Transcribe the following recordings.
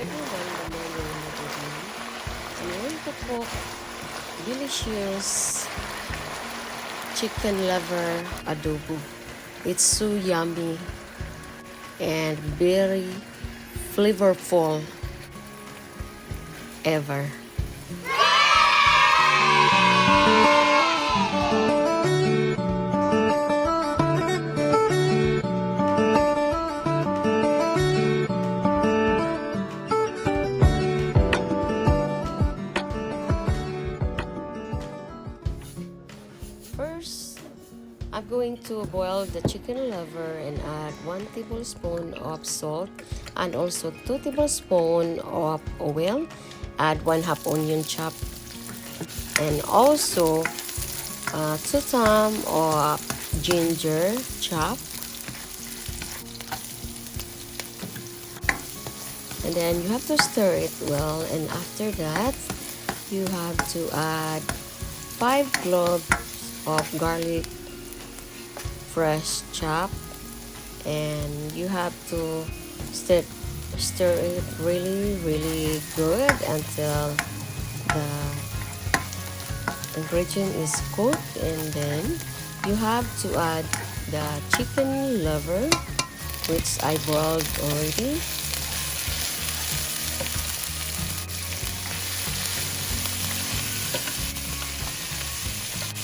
everyone, the morning and the good evening. I'm going to cook delicious chicken liver adobo. It's so yummy and very flavorful ever. First, I'm going to boil the chicken liver and add 1 tablespoon of salt and also 2 tablespoons of oil. Add 1/2 onion chopped and also 2 thumbs of ginger chopped. And then you have to stir it well, and after that you have to add 5 cloves of garlic fresh chopped, and you have to stir it really good until the ingredient is cooked. And then you have to add the chicken liver, which I boiled already.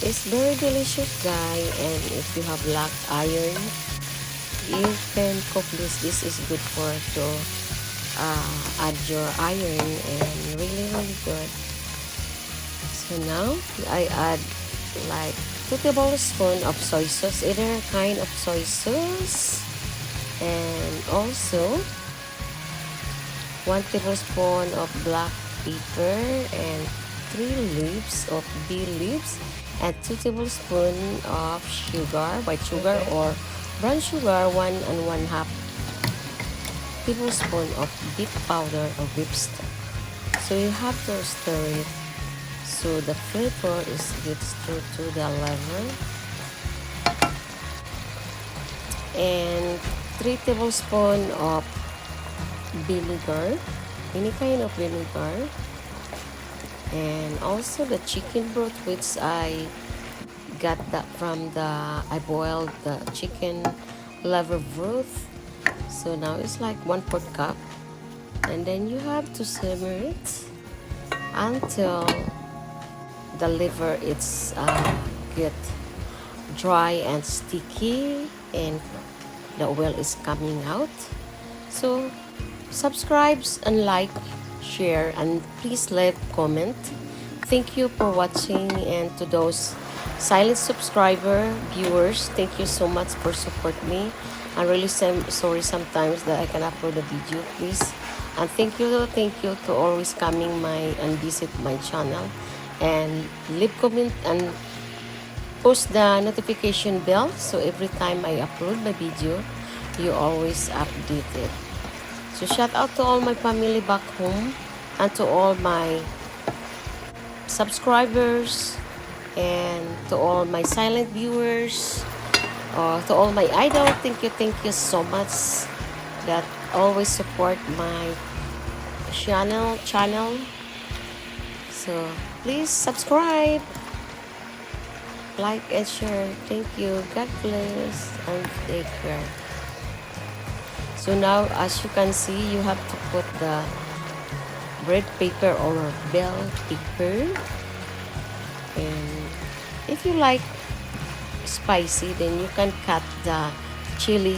It's very delicious, guys, and if you have black iron, you can cook this. This is good for to add your iron, and really good. So now I add like 2 tablespoons of soy sauce, either kind of soy sauce, and also 1 tablespoon of black pepper and 3 leaves of bay leaves, and 2 tablespoons of sugar, white sugar or brown sugar, 1 1/2 tablespoon of beef powder or beef stock. So you have to stir it so the flavor gets through to the liver. And 3 tablespoons of vinegar, any kind of vinegar. And also the chicken broth, which I got that from I boiled the chicken liver broth. So now it's like 1/4 cup, and then you have to simmer it until the liver get dry and sticky and the oil is coming out. So subscribe and like, share, and please leave comment. Thank you for watching, and to those silent subscriber viewers, thank you so much for support me. I'm really sorry sometimes that I can upload a video, please. And thank you to always coming and visit my channel, and leave comment and push the notification bell, so every time I upload my video you always updated. So shout out to all my family back home, and to all my subscribers, and to all my silent viewers, to all my idol. Thank you so much that always support my channel. So please subscribe, like, and share. Thank you. God bless and take care. So now, as you can see, you have to put the bread paper or bell pepper. And if you like spicy, then you can cut the chili,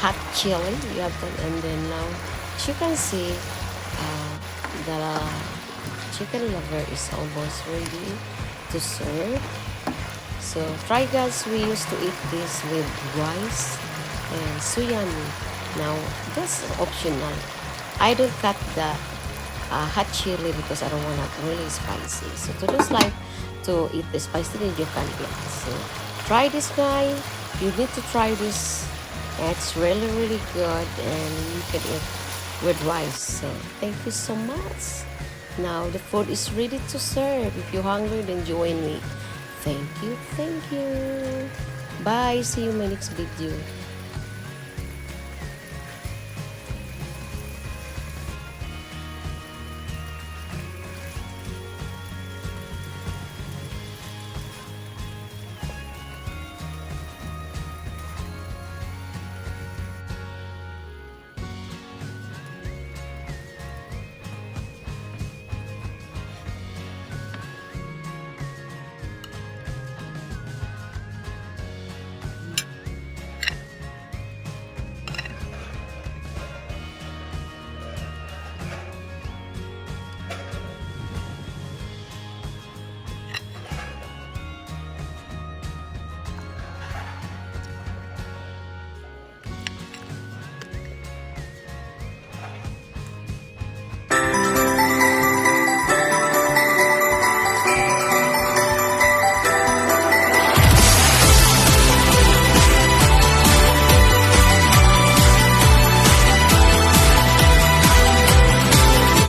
hot chili. You have to, and then now, as you can see, the chicken liver is almost ready to serve. So try, guys, we used to eat this with rice, and so yummy. Now that's optional. I don't cut the hot chili because I don't want it really spicy. So to those like to eat the spicy, then you can get. So try this, guys. You need to try this. It's really good, and you can eat with rice. So thank you so much. Now the food is ready to serve. If you're hungry, then join me. Thank you. Bye! See you in my next video.